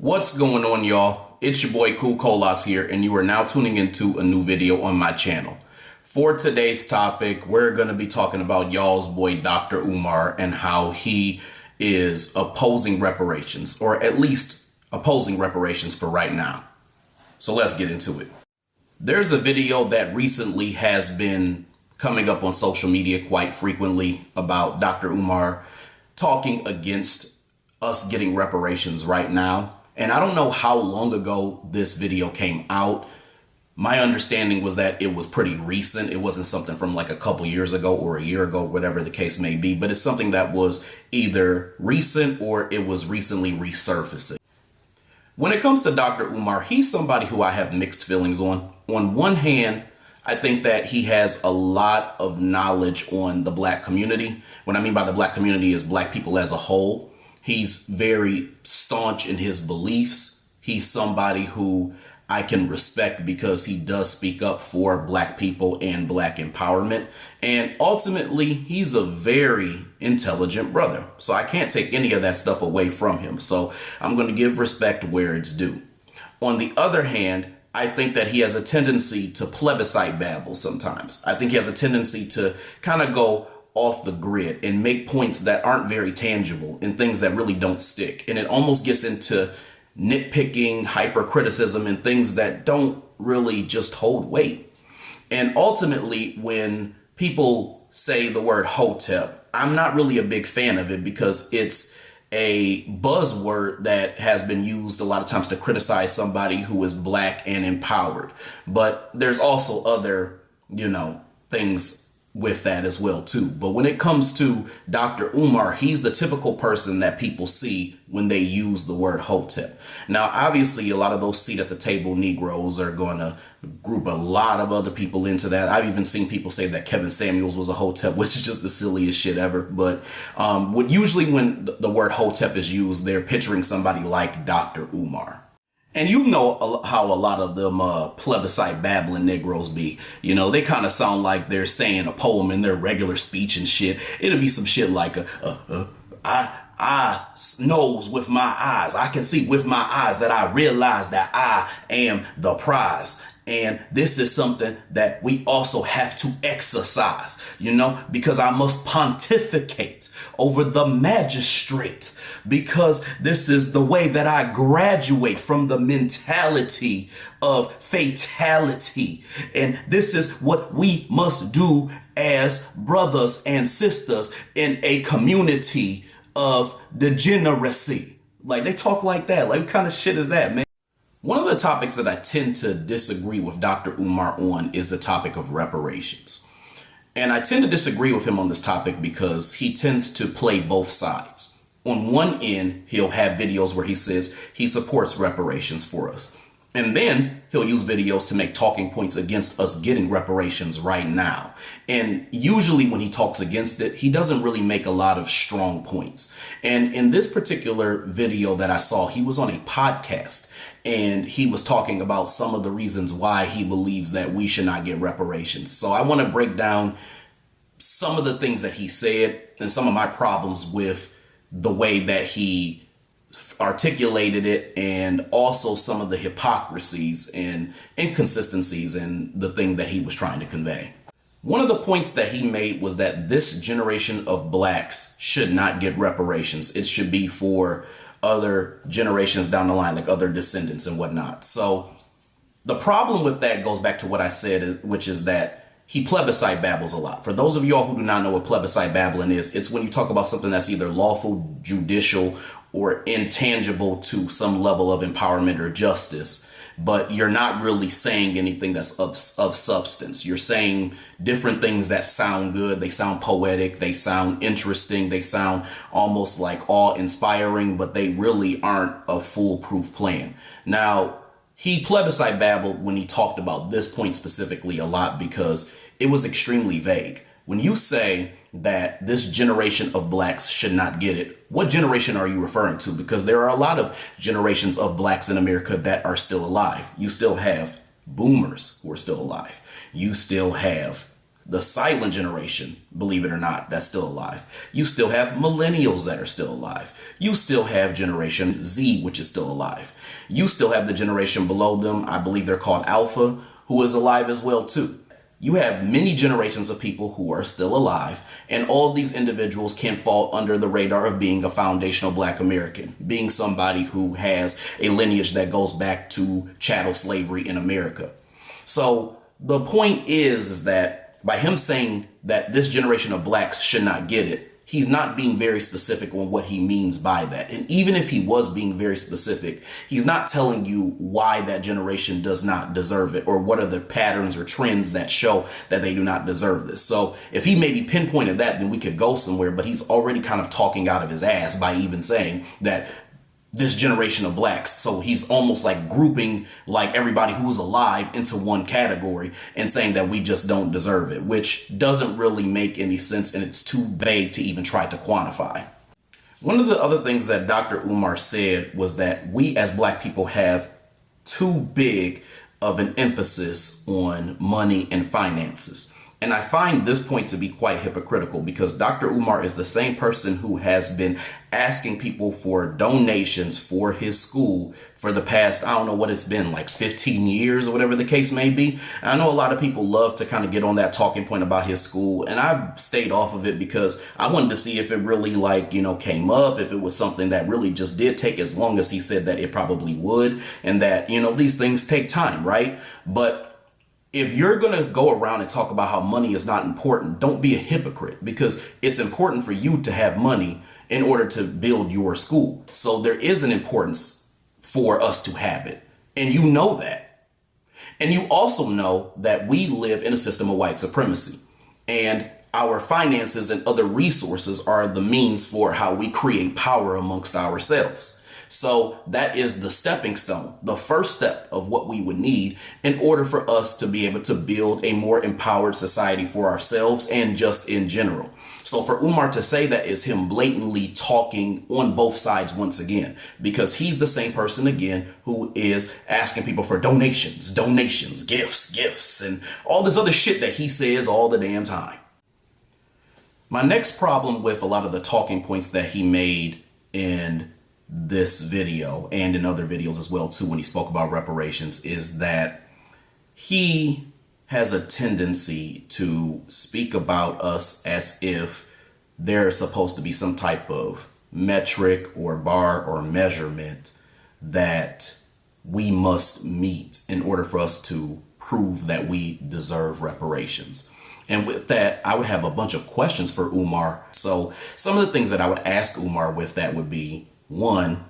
What's going on, y'all? It's your boy Cool Colas here, and you are now tuning into a new video on my channel. For today's topic, we're going to be talking about y'all's boy Dr. Umar and how he is opposing reparations, or at least opposing reparations for right now. So let's get into it. There's a video that recently has been coming up on social media quite frequently about Dr. Umar talking against us getting reparations right now. And I don't know how long ago this video came out. My understanding was that it was pretty recent. It wasn't something from like a couple years ago or a year ago, whatever the case may be, but it's something that was either recent or it was recently resurfacing. When it comes to Dr. Umar, he's somebody who I have mixed feelings on. On one hand, I think that he has a lot of knowledge on the Black community. What I mean by the Black community is Black people as a whole. He's very staunch in his beliefs. He's somebody who I can respect because he does speak up for Black people and Black empowerment. And ultimately, he's a very intelligent brother. So I can't take any of that stuff away from him. So I'm going to give respect where it's due. On the other hand, I think that he has a tendency to plebiscite babble sometimes. I think he has a tendency to kind of go off the grid and make points that aren't very tangible and things that really don't stick. And it almost gets into nitpicking, hypercriticism, and things that don't really just hold weight. And ultimately, when people say the word hotep, I'm not really a big fan of it because it's a buzzword that has been used a lot of times to criticize somebody who is Black and empowered. But there's also other, things with that as well too. But when it comes to Dr. Umar, he's the typical person that people see when they use the word hotep. Now, obviously, a lot of those seat at the table Negroes are going to group a lot of other people into that. I've even seen people say that Kevin Samuels was a hotep, which is just the silliest shit ever. But usually when the word hotep is used, they're picturing somebody like Dr. Umar. And you know how a lot of them plebiscite babbling Negroes be. They kind of sound like they're saying a poem in their regular speech and shit. It'll be some shit like, I knows with my eyes. I can see with my eyes that I realize that I am the prize. And this is something that we also have to exercise, because I must pontificate over the magistrate, because this is the way that I graduate from the mentality of fatality. And this is what we must do as brothers and sisters in a community of degeneracy. Like, they talk like that. Like, what kind of shit is that, man? One of the topics that I tend to disagree with Dr. Umar on is the topic of reparations. And I tend to disagree with him on this topic because he tends to play both sides. On one end, he'll have videos where he says he supports reparations for us. And then he'll use videos to make talking points against us getting reparations right now. And usually when he talks against it, he doesn't really make a lot of strong points. And in this particular video that I saw, he was on a podcast and he was talking about some of the reasons why he believes that we should not get reparations. So I want to break down some of the things that he said and some of my problems with the way that he articulated it, and also some of the hypocrisies and inconsistencies in the thing that he was trying to convey. One of the points that he made was that this generation of Blacks should not get reparations. It should be for other generations down the line, like other descendants and whatnot. So the problem with that goes back to what I said, which is that he plebiscite babbles a lot. For those of y'all who do not know what plebiscite babbling is, it's when you talk about something that's either lawful, judicial, or intangible to some level of empowerment or justice, but you're not really saying anything that's of substance. You're saying different things that sound good. They sound poetic. They sound interesting. They sound almost like awe-inspiring, but they really aren't a foolproof plan. Now, he plebiscite babbled when he talked about this point specifically a lot because it was extremely vague. When you say that this generation of Blacks should not get it, what generation are you referring to? Because there are a lot of generations of Blacks in America that are still alive. You still have boomers who are still alive. You still have the silent generation, believe it or not, that's still alive. You still have millennials that are still alive. You still have Generation Z, which is still alive. You still have the generation below them, I believe they're called Alpha, who is alive as well too. You have many generations of people who are still alive, and all these individuals can fall under the radar of being a foundational Black American, being somebody who has a lineage that goes back to chattel slavery in America. So the point is that by him saying that this generation of Blacks should not get it, he's not being very specific on what he means by that. And even if he was being very specific, he's not telling you why that generation does not deserve it or what are the patterns or trends that show that they do not deserve this. So if he maybe pinpointed that, then we could go somewhere, but he's already kind of talking out of his ass by even saying that this generation of Blacks. So he's almost like grouping like everybody who's alive into one category and saying that we just don't deserve it, which doesn't really make any sense, and it's too vague to even try to quantify. One of the other things that Dr. Umar said was that we as Black people have too big of an emphasis on money and finances. And I find this point to be quite hypocritical because Dr. Umar is the same person who has been asking people for donations for his school for the past, I don't know what it's been, like 15 years or whatever the case may be. And I know a lot of people love to kind of get on that talking point about his school, and I've stayed off of it because I wanted to see if it really came up, if it was something that really just did take as long as he said that it probably would, and that, these things take time, right? But if you're going to go around and talk about how money is not important, don't be a hypocrite, because it's important for you to have money in order to build your school. So there is an importance for us to have it. And you know that. And you also know that we live in a system of white supremacy, and our finances and other resources are the means for how we create power amongst ourselves. So that is the stepping stone, the first step of what we would need in order for us to be able to build a more empowered society for ourselves and just in general. So for Umar to say that is him blatantly talking on both sides once again, because he's the same person again who is asking people for donations, gifts, and all this other shit that he says all the damn time. My next problem with a lot of the talking points that he made in this video and in other videos as well too when he spoke about reparations is that he has a tendency to speak about us as if there's supposed to be some type of metric or bar or measurement that we must meet in order for us to prove that we deserve reparations. And with that, I would have a bunch of questions for Umar. So some of the things that I would ask Umar with that would be, one,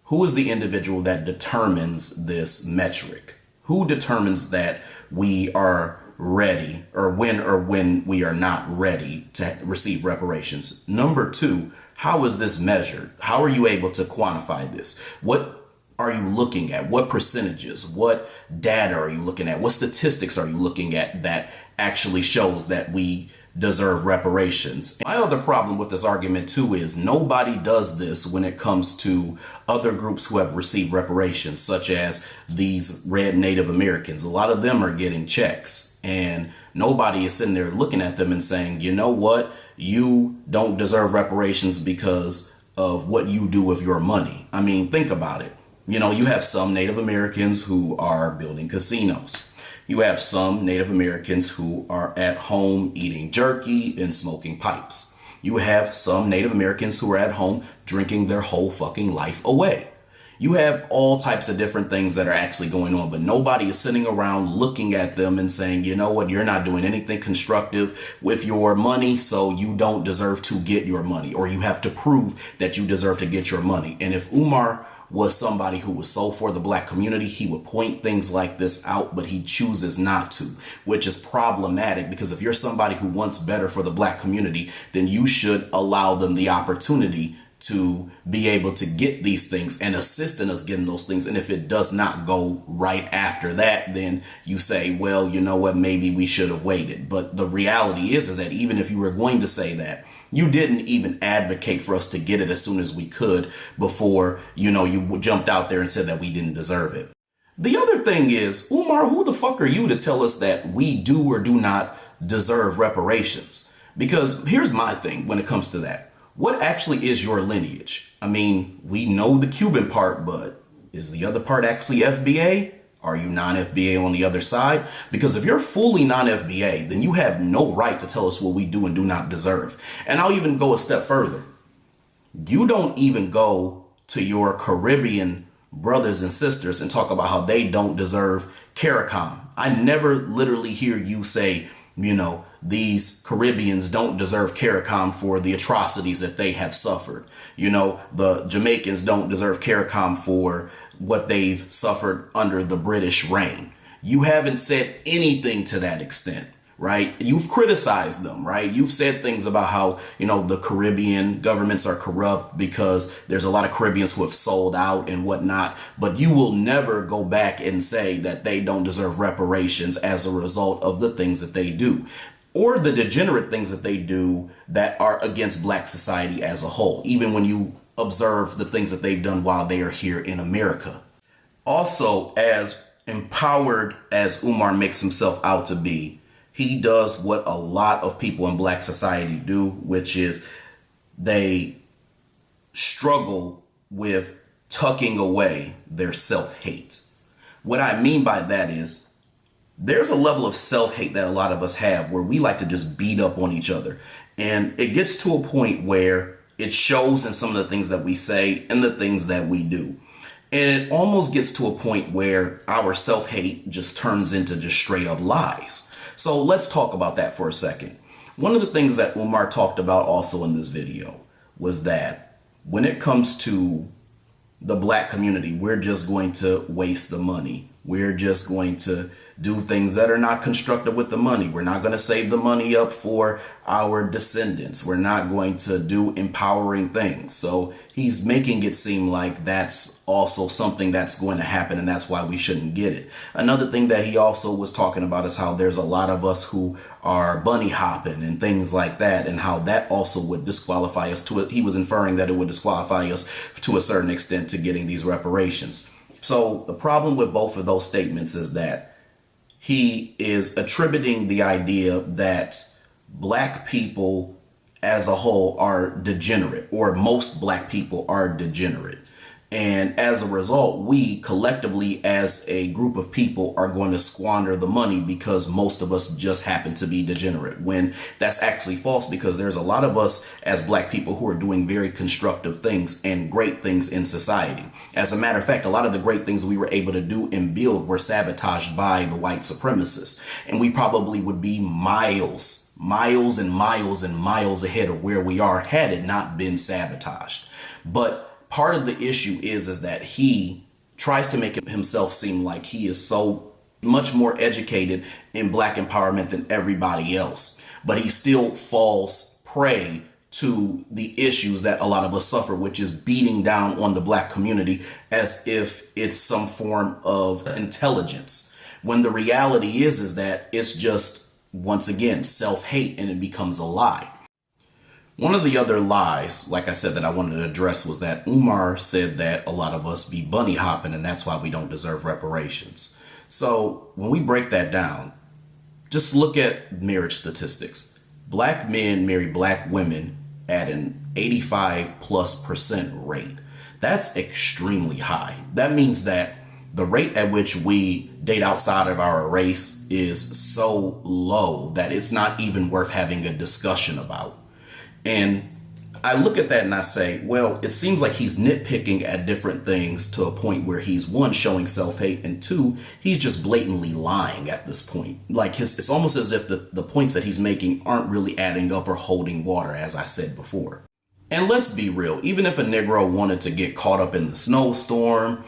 who is the individual that determines this metric? Who determines that we are ready or when we are not ready to receive reparations? Number two, how is this measured? How are you able to quantify this? What are you looking at? What percentages? What data are you looking at? What statistics are you looking at that actually shows that we deserve reparations? My other problem with this argument too is nobody does this when it comes to other groups who have received reparations, such as these red Native Americans. A lot of them are getting checks, and nobody is sitting there looking at them and saying, you know what, you don't deserve reparations because of what you do with your money. I mean, think about it. You have some Native Americans who are building casinos. You have some Native Americans who are at home eating jerky and smoking pipes. You have some Native Americans who are at home drinking their whole fucking life away. You have all types of different things that are actually going on, but nobody is sitting around looking at them and saying, you know what, you're not doing anything constructive with your money, so you don't deserve to get your money, or you have to prove that you deserve to get your money. And if Umar was somebody who was so for the Black community, he would point things like this out, but he chooses not to, which is problematic, because if you're somebody who wants better for the Black community, then you should allow them the opportunity to be able to get these things and assist in us getting those things. And if it does not go right after that, then you say, well, you know what, maybe we should have waited. But the reality is that even if you were going to say that, you didn't even advocate for us to get it as soon as we could before, you jumped out there and said that we didn't deserve it. The other thing is, Umar, who the fuck are you to tell us that we do or do not deserve reparations. Because here's my thing when it comes to that. What actually is your lineage? I mean, we know the Cuban part, but is the other part actually FBA? Are you non-FBA on the other side? Because if you're fully non-FBA, then you have no right to tell us what we do and do not deserve. And I'll even go a step further. You don't even go to your Caribbean brothers and sisters and talk about how they don't deserve CARICOM. I never literally hear you say, these Caribbeans don't deserve CARICOM for the atrocities that they have suffered. The Jamaicans don't deserve CARICOM for what they've suffered under the British reign. You haven't said anything to that extent, right? You've criticized them, right? You've said things about how, the Caribbean governments are corrupt because there's a lot of Caribbeans who have sold out and whatnot, but you will never go back and say that they don't deserve reparations as a result of the things that they do, or the degenerate things that they do that are against Black society as a whole, even when you observe the things that they've done while they are here in America. Also, as empowered as Umar makes himself out to be, he does what a lot of people in Black society do, which is they struggle with tucking away their self-hate. What I mean by that is there's a level of self-hate that a lot of us have where we like to just beat up on each other. And it gets to a point where it shows in some of the things that we say and the things that we do. And it almost gets to a point where our self-hate just turns into just straight up lies. So let's talk about that for a second. One of the things that Umar talked about also in this video was that when it comes to the Black community, we're just going to waste the money. We're just going to do things that are not constructive with the money. We're not going to save the money up for our descendants. We're not going to do empowering things. So he's making it seem like that's also something that's going to happen, and that's why we shouldn't get it. Another thing that he also was talking about is how there's a lot of us who are bunny hopping and things like that, and how that also would disqualify us to it. He was inferring that it would disqualify us to a certain extent to getting these reparations. So the problem with both of those statements is that he is attributing the idea that Black people as a whole are degenerate, or most Black people are degenerate. And as a result, we collectively as a group of people are going to squander the money because most of us just happen to be degenerate, when that's actually false, because there's a lot of us as Black people who are doing very constructive things and great things in society. As a matter of fact, a lot of the great things we were able to do and build were sabotaged by the white supremacists. And we probably would be miles and miles and miles ahead of where we are had it not been sabotaged. But part of the issue is that he tries to make himself seem like he is so much more educated in Black empowerment than everybody else, but he still falls prey to the issues that a lot of us suffer, which is beating down on the Black community as if it's some form of intelligence, when the reality is that it's just, once again, self-hate, and it becomes a lie. One of the other lies, like I said, that I wanted to address was that Umar said that a lot of us be bunny hopping and that's why we don't deserve reparations. So when we break that down, just look at marriage statistics. Black men marry Black women at an 85+% rate. That's extremely high. That means that the rate at which we date outside of our race is so low that it's not even worth having a discussion about. And I look at that and I say, well, it seems like he's nitpicking at different things to a point where he's, one, showing self-hate, and two, he's just blatantly lying at this point. Like it's almost as if the points that he's making aren't really adding up or holding water, as I said before. And let's be real, even if a Negro wanted to get caught up in the snowstorm,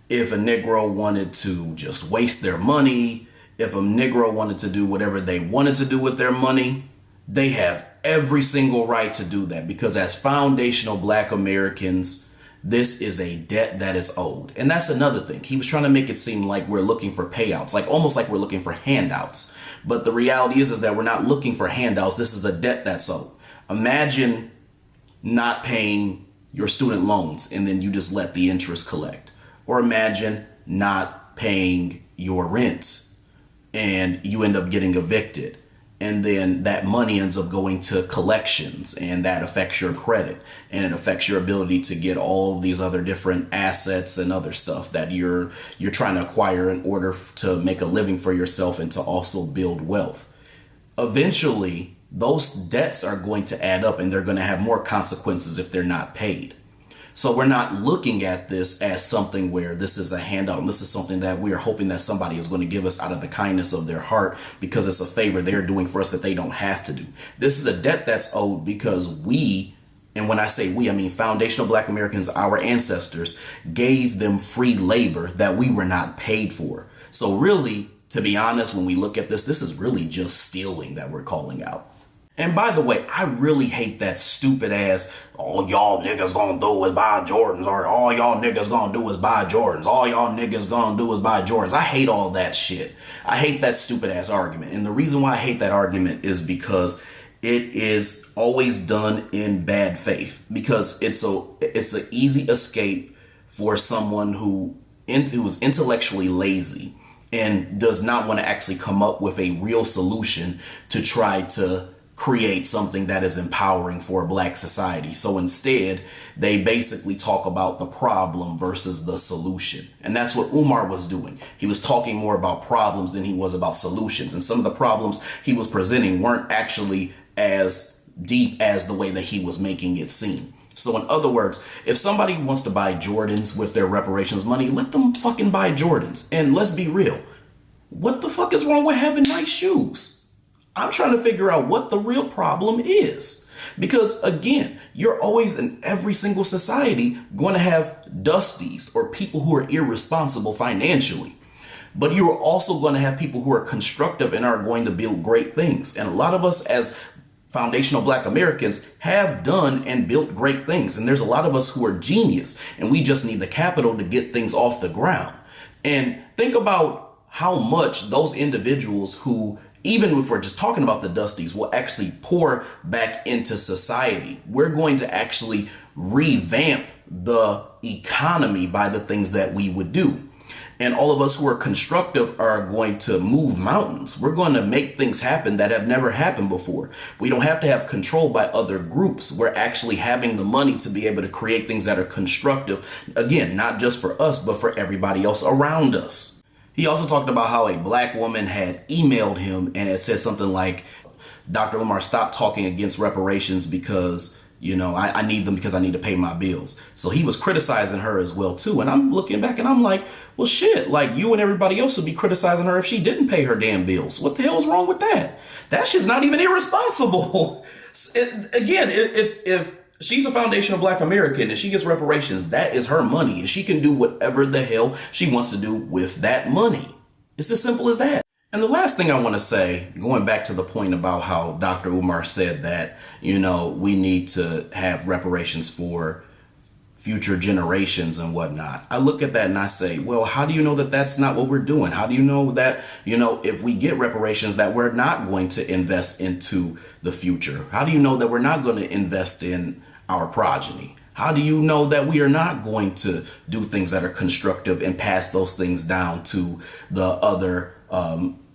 if a Negro wanted to just waste their money, if a Negro wanted to do whatever they wanted to do with their money, they have every single right to do that, because as foundational Black Americans, this is a debt that is owed. And that's another thing. He was trying to make it seem like we're looking for payouts, like almost like we're looking for handouts. But the reality is that we're not looking for handouts. This is a debt that's owed. Imagine not paying your student loans and then you just let the interest collect. Or imagine not paying your rent and you end up getting evicted. And then that money ends up going to collections, and that affects your credit, and it affects your ability to get all these other different assets and other stuff that you're trying to acquire in order to make a living for yourself and to also build wealth. Eventually, those debts are going to add up, and they're going to have more consequences if they're not paid. So we're not looking at this as something where this is a handout and this is something that we are hoping that somebody is going to give us out of the kindness of their heart because it's a favor they're doing for us that they don't have to do. This is a debt that's owed because we, and when I say we, I mean foundational Black Americans, our ancestors, gave them free labor that we were not paid for. So really, to be honest, when we look at this, this is really just stealing that we're calling out. And by the way, I really hate that stupid ass, all y'all niggas gonna do is buy Jordans, or all y'all niggas gonna do is buy Jordans. All y'all niggas gonna do is buy Jordans. I hate all that shit. I hate that stupid ass argument. And the reason why I hate that argument is because it is always done in bad faith, because it's an easy escape for someone who is intellectually lazy and does not want to actually come up with a real solution to try to create something that is empowering for Black society. So instead, they basically talk about the problem versus the solution. And that's what Umar was doing. He was talking more about problems than he was about solutions. And some of the problems he was presenting weren't actually as deep as the way that he was making it seem. So in other words, if somebody wants to buy Jordans with their reparations money, let them fucking buy Jordans. And let's be real. What the fuck is wrong with having nice shoes? I'm trying to figure out what the real problem is. Because again, you're always in every single society going to have dusties or people who are irresponsible financially. But you are also going to have people who are constructive and are going to build great things. And a lot of us as foundational Black Americans have done and built great things. And there's a lot of us who are genius, and we just need the capital to get things off the ground. And think about how much those individuals who, even if we're just talking about the dusties, will actually pour back into society. We're going to actually revamp the economy by the things that we would do. And all of us who are constructive are going to move mountains. We're going to make things happen that have never happened before. We don't have to have control by other groups. We're actually having the money to be able to create things that are constructive. Again, not just for us, but for everybody else around us. He also talked about how a Black woman had emailed him and had said something like, Dr. Umar, stop talking against reparations because, you know, I need them because I need to pay my bills. So he was criticizing her as well, too. And I'm looking back and I'm like, well, shit, like you and everybody else would be criticizing her if she didn't pay her damn bills. What the hell is wrong with that? That shit's not even irresponsible. Again, if she's a foundational Black American and she gets reparations, that is her money, and she can do whatever the hell she wants to do with that money. It's as simple as that. And the last thing I want to say, going back to the point about how Dr. Umar said that, you know, we need to have reparations for future generations and whatnot. I look at that and I say, well, how do you know that that's not what we're doing? How do you know that, you know, if we get reparations that we're not going to invest into the future? How do you know that we're not going to invest in our progeny? How do you know that we are not going to do things that are constructive and pass those things down to the other,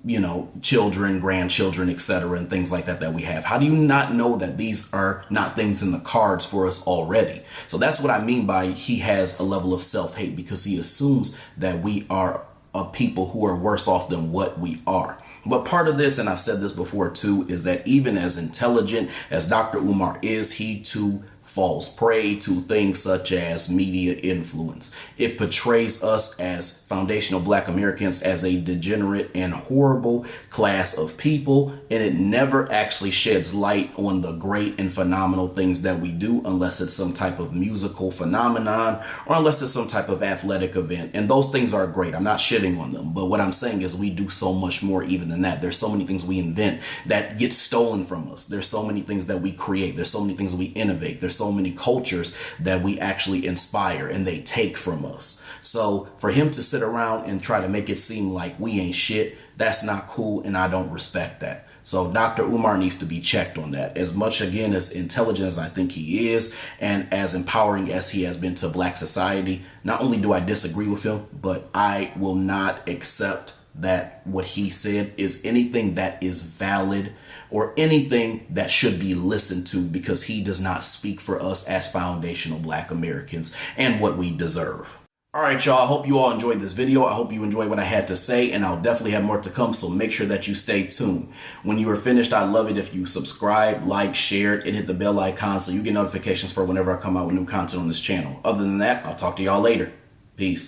you know, children, grandchildren, etc., and things like that that we have? How do you not know that these are not things in the cards for us already? So that's what I mean by he has a level of self-hate, because he assumes that we are a people who are worse off than what we are. But part of this, and I've said this before too, is that even as intelligent as Dr. Umar is, he too falls prey to things such as media influence. It portrays us as foundational Black Americans as a degenerate and horrible class of people, and it never actually sheds light on the great and phenomenal things that we do, unless it's some type of musical phenomenon or unless it's some type of athletic event. And those things are great. I'm not shitting on them, but what I'm saying is we do so much more even than that. There's so many things we invent that get stolen from us. There's so many things that we create. There's so many things we innovate. There's so many cultures that we actually inspire and they take from us. So for him to sit around and try to make it seem like we ain't shit, that's not cool, and I don't respect that. So Dr. Umar needs to be checked on that. As much, again, as intelligent as I think he is, and as empowering as he has been to Black society, not only do I disagree with him, but I will not accept that what he said is anything that is valid or anything that should be listened to, because he does not speak for us as foundational Black Americans and what we deserve. All right, y'all. I hope you all enjoyed this video. I hope you enjoyed what I had to say, and I'll definitely have more to come, so make sure that you stay tuned. When you are finished, I'd love it if you subscribe, like, share it, and hit the bell icon so you get notifications for whenever I come out with new content on this channel. Other than that, I'll talk to y'all later. Peace.